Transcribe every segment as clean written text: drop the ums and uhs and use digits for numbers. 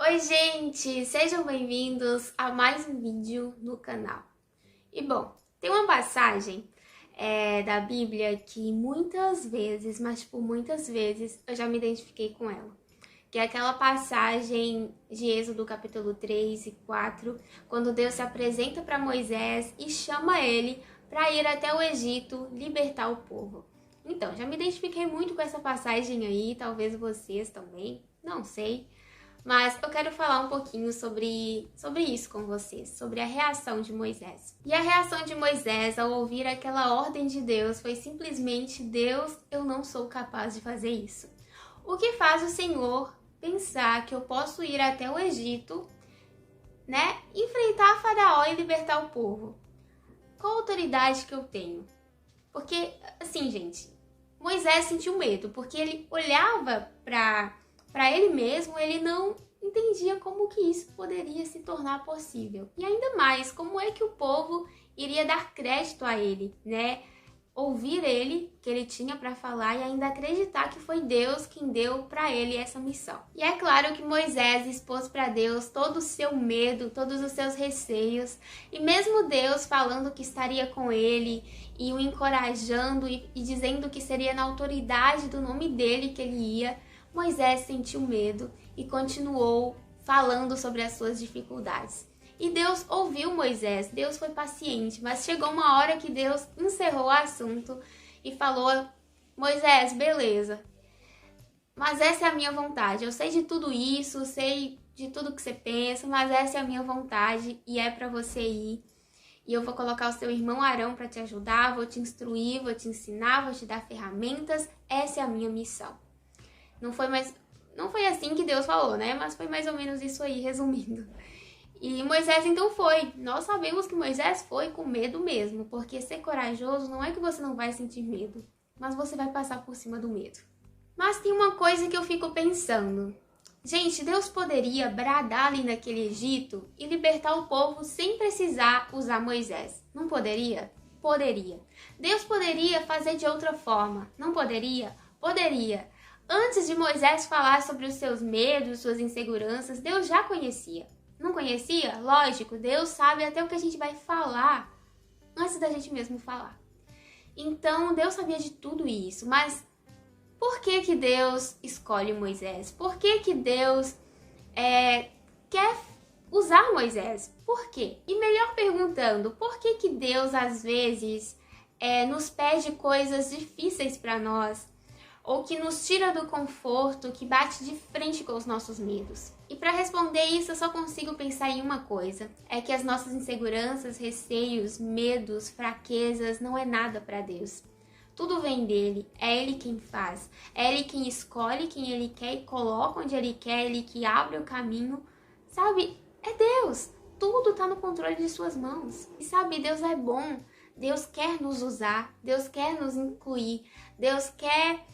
Oi, gente! Sejam bem-vindos a mais um vídeo no canal. E bom, tem uma passagem da Bíblia que muitas vezes, mas por muitas vezes, eu já me identifiquei com ela. Que é aquela passagem de Êxodo capítulo 3 e 4, quando Deus se apresenta para Moisés e chama ele para ir até o Egito libertar o povo. Então, já me identifiquei muito com essa passagem aí, talvez vocês também, não sei. Mas eu quero falar um pouquinho sobre isso com vocês, sobre a reação de Moisés. E a reação de Moisés ao ouvir aquela ordem de Deus foi simplesmente: Deus, eu não sou capaz de fazer isso. O que faz o Senhor pensar que eu posso ir até o Egito, né, enfrentar Faraó e libertar o povo? Qual a autoridade que eu tenho? Porque, assim, gente, Moisés sentiu medo, porque ele olhava para ele mesmo, ele não entendia como que isso poderia se tornar possível. E ainda mais, como é que o povo iria dar crédito a ele, né? Ouvir ele, que ele tinha para falar, e ainda acreditar que foi Deus quem deu para ele essa missão. E é claro que Moisés expôs para Deus todo o seu medo, todos os seus receios, e mesmo Deus falando que estaria com ele e o encorajando e dizendo que seria na autoridade do nome dele que ele ia, Moisés sentiu medo e continuou falando sobre as suas dificuldades. E Deus ouviu Moisés, Deus foi paciente, mas chegou uma hora que Deus encerrou o assunto e falou: Moisés, beleza, mas essa é a minha vontade. Eu sei de tudo isso, sei de tudo que você pensa, mas essa é a minha vontade e é para você ir. E eu vou colocar o seu irmão Arão para te ajudar, vou te instruir, vou te ensinar, vou te dar ferramentas. Essa é a minha missão. Não foi assim que Deus falou, né? Mas foi mais ou menos isso aí, resumindo. E Moisés então foi. Nós sabemos que Moisés foi com medo mesmo, porque ser corajoso não é que você não vai sentir medo, mas você vai passar por cima do medo. Mas tem uma coisa que eu fico pensando. Gente, Deus poderia bradar ali naquele Egito e libertar o povo sem precisar usar Moisés. Não poderia? Poderia. Deus poderia fazer de outra forma. Não poderia? Poderia. Antes de Moisés falar sobre os seus medos, suas inseguranças, Deus já conhecia. Não conhecia? Lógico, Deus sabe até o que a gente vai falar antes da gente mesmo falar. Então, Deus sabia de tudo isso, mas por que que Deus escolhe Moisés? Por que que Deus quer usar Moisés? Por quê? E melhor perguntando, por que que Deus às vezes nos pede coisas difíceis para nós? Ou que nos tira do conforto, que bate de frente com os nossos medos? E para responder isso, eu só consigo pensar em uma coisa: é que as nossas inseguranças, receios, medos, fraquezas não é nada para Deus. Tudo vem dele, é ele quem faz, é ele quem escolhe quem ele quer e coloca onde ele quer, ele que abre o caminho, sabe? É Deus, tudo está no controle de suas mãos. E sabe, Deus é bom, Deus quer nos usar, Deus quer nos incluir, Deus quer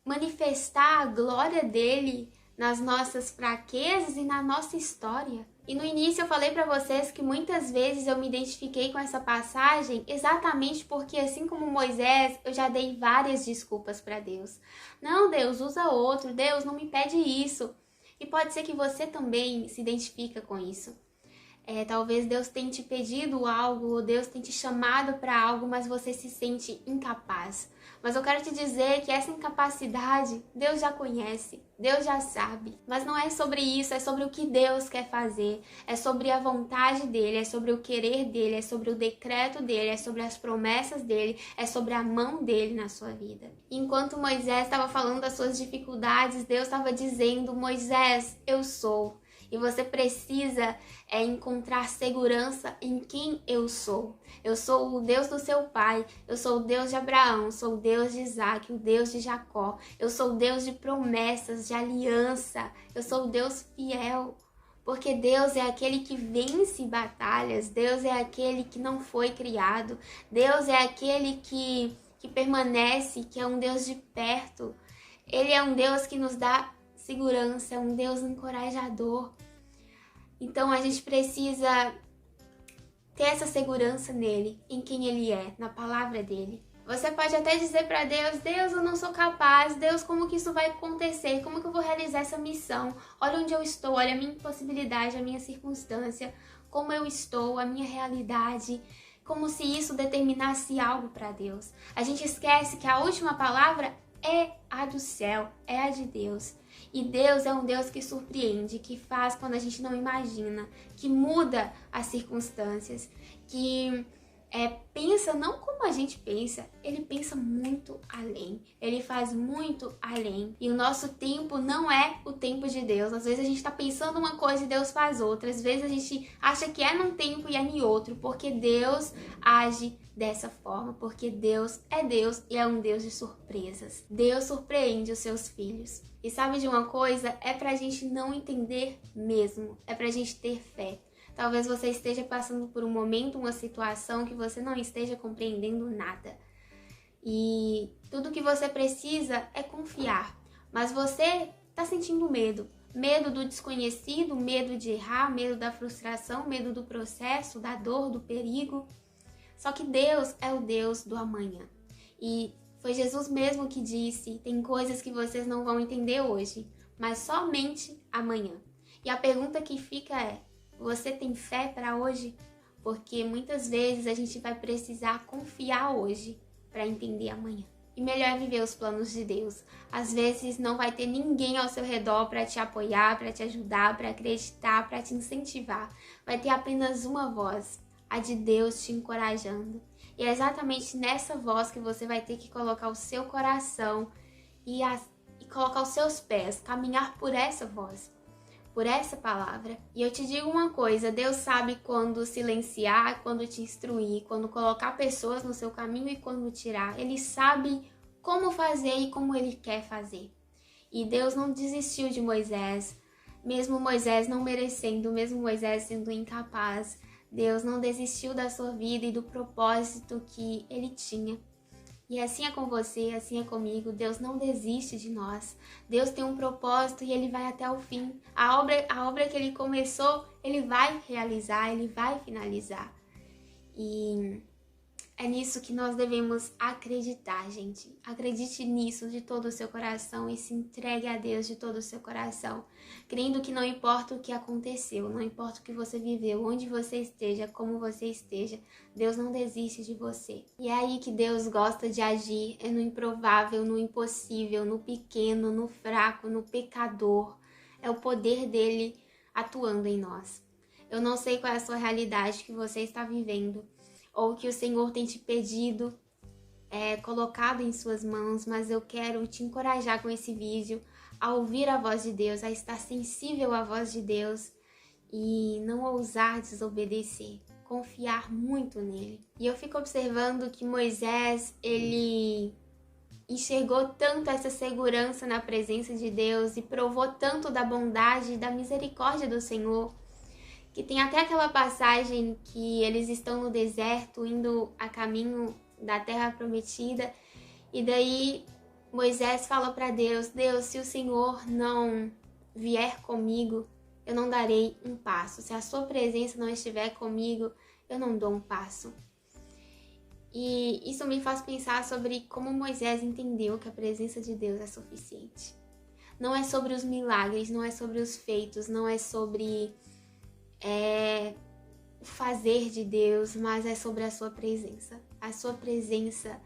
manifestar a glória dele nas nossas fraquezas e na nossa história. E no início eu falei para vocês que muitas vezes eu me identifiquei com essa passagem exatamente porque, assim como Moisés, eu já dei várias desculpas para Deus. Não, Deus, usa outro. Deus, não me pede isso. E pode ser que você também se identifica com isso. Talvez Deus tenha te pedido algo, ou Deus tenha te chamado para algo, mas você se sente incapaz. Mas eu quero te dizer que essa incapacidade Deus já conhece, Deus já sabe. Mas não é sobre isso, é sobre o que Deus quer fazer, é sobre a vontade dele, é sobre o querer dele, é sobre o decreto dele, é sobre as promessas dele, é sobre a mão dele na sua vida. Enquanto Moisés estava falando das suas dificuldades, Deus estava dizendo: Moisés, eu sou. E você precisa encontrar segurança em quem eu sou. Eu sou o Deus do seu pai, eu sou o Deus de Abraão, sou o Deus de Isaac, o Deus de Jacó. Eu sou o Deus de promessas, de aliança. Eu sou o Deus fiel. Porque Deus é aquele que vence batalhas, Deus é aquele que não foi criado, Deus é aquele que permanece, que é um Deus de perto. Ele é um Deus que nos dá segurança, é um Deus encorajador. Então a gente precisa ter essa segurança nele, em quem ele é, na palavra dele. Você pode até dizer para Deus: Deus, eu não sou capaz. Deus, como que isso vai acontecer? Como que eu vou realizar essa missão? Olha onde eu estou, olha a minha impossibilidade, a minha circunstância, como eu estou, a minha realidade. Como se isso determinasse algo para Deus. A gente esquece que a última palavra é a do céu, é a de Deus. E Deus é um Deus que surpreende, que faz quando a gente não imagina, que muda as circunstâncias, que pensa não como a gente pensa, ele pensa muito além, ele faz muito além. E o nosso tempo não é o tempo de Deus. Às vezes a gente está pensando uma coisa e Deus faz outra. Às vezes a gente acha que é num tempo e é em outro, porque Deus age dessa forma, porque Deus e é um Deus de surpresas. Deus surpreende os seus filhos. E sabe de uma coisa? É pra gente não entender mesmo, é pra gente ter fé. Talvez você esteja passando por um momento, uma situação que você não esteja compreendendo nada. E tudo que você precisa é confiar. Mas você está sentindo medo. Medo do desconhecido, medo de errar, medo da frustração, medo do processo, da dor, do perigo. Só que Deus é o Deus do amanhã. E foi Jesus mesmo que disse: tem coisas que vocês não vão entender hoje, mas somente amanhã. E a pergunta que fica é: você tem fé para hoje? Porque muitas vezes a gente vai precisar confiar hoje para entender amanhã. E melhor é viver os planos de Deus. Às vezes não vai ter ninguém ao seu redor para te apoiar, para te ajudar, para acreditar, para te incentivar. Vai ter apenas uma voz, a de Deus te encorajando. E é exatamente nessa voz que você vai ter que colocar o seu coração e colocar os seus pés, caminhar por essa voz, por essa palavra. E eu te digo uma coisa: Deus sabe quando silenciar, quando te instruir, quando colocar pessoas no seu caminho e quando tirar. Ele sabe como fazer e como Ele quer fazer. E Deus não desistiu de Moisés, mesmo Moisés não merecendo, mesmo Moisés sendo incapaz. Deus não desistiu da sua vida e do propósito que Ele tinha. E assim é com você, assim é comigo. Deus não desiste de nós. Deus tem um propósito e Ele vai até o fim. A obra que Ele começou, Ele vai realizar, Ele vai finalizar. E é nisso que nós devemos acreditar, gente. Acredite nisso de todo o seu coração e se entregue a Deus de todo o seu coração, crendo que não importa o que aconteceu, não importa o que você viveu, onde você esteja, como você esteja, Deus não desiste de você. E é aí que Deus gosta de agir, é no improvável, no impossível, no pequeno, no fraco, no pecador. É o poder dele atuando em nós. Eu não sei qual é a sua realidade que você está vivendo, ou que o Senhor tem te pedido, colocado em suas mãos, mas eu quero te encorajar com esse vídeo a ouvir a voz de Deus, a estar sensível à voz de Deus e não ousar desobedecer, confiar muito nele. E eu fico observando que Moisés, ele enxergou tanto essa segurança na presença de Deus e provou tanto da bondade e da misericórdia do Senhor, que tem até aquela passagem que eles estão no deserto, indo a caminho da terra prometida, e daí Moisés fala para Deus: Deus, se o Senhor não vier comigo, eu não darei um passo. Se a sua presença não estiver comigo, eu não dou um passo. E isso me faz pensar sobre como Moisés entendeu que a presença de Deus é suficiente. Não é sobre os milagres, não é sobre os feitos, não é sobre o fazer de Deus, mas é sobre a sua presença. A sua presença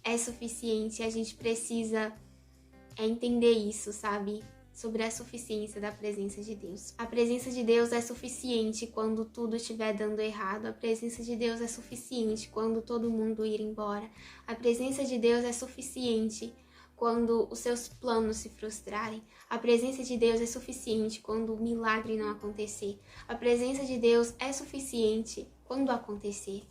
é suficiente. A gente precisa entender isso, sabe? Sobre a suficiência da presença de Deus. A presença de Deus é suficiente quando tudo estiver dando errado. A presença de Deus é suficiente quando todo mundo ir embora. A presença de Deus é suficiente quando os seus planos se frustrarem. A presença de Deus é suficiente quando o milagre não acontecer. A presença de Deus é suficiente quando acontecer.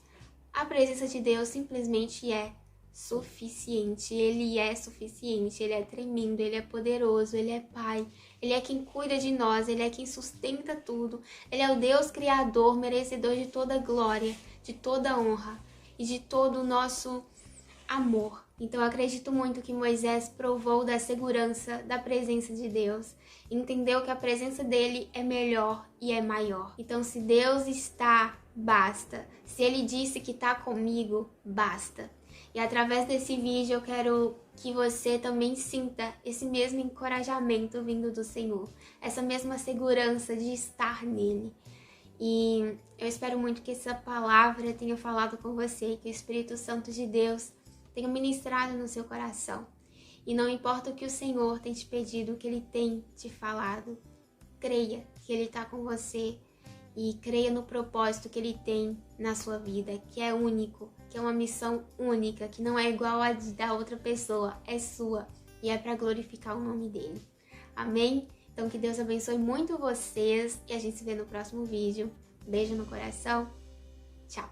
A presença de Deus simplesmente é suficiente. Ele é suficiente, Ele é tremendo, Ele é poderoso, Ele é Pai, Ele é quem cuida de nós, Ele é quem sustenta tudo. Ele é o Deus Criador, merecedor de toda glória, de toda honra e de todo o nosso amor. Então eu acredito muito que Moisés provou da segurança da presença de Deus, entendeu que a presença dele é melhor e é maior. Então se Deus está, basta. Se Ele disse que está comigo, basta. E através desse vídeo eu quero que você também sinta esse mesmo encorajamento vindo do Senhor, essa mesma segurança de estar nele. E eu espero muito que essa palavra tenha falado com você, que o Espírito Santo de Deus tenha ministrado no seu coração. E não importa o que o Senhor tem te pedido, o que Ele tem te falado, creia que Ele está com você e creia no propósito que Ele tem na sua vida, que é único, que é uma missão única, que não é igual a da outra pessoa, é sua e é para glorificar o nome dEle. Amém? Então que Deus abençoe muito vocês e a gente se vê no próximo vídeo. Beijo no coração. Tchau!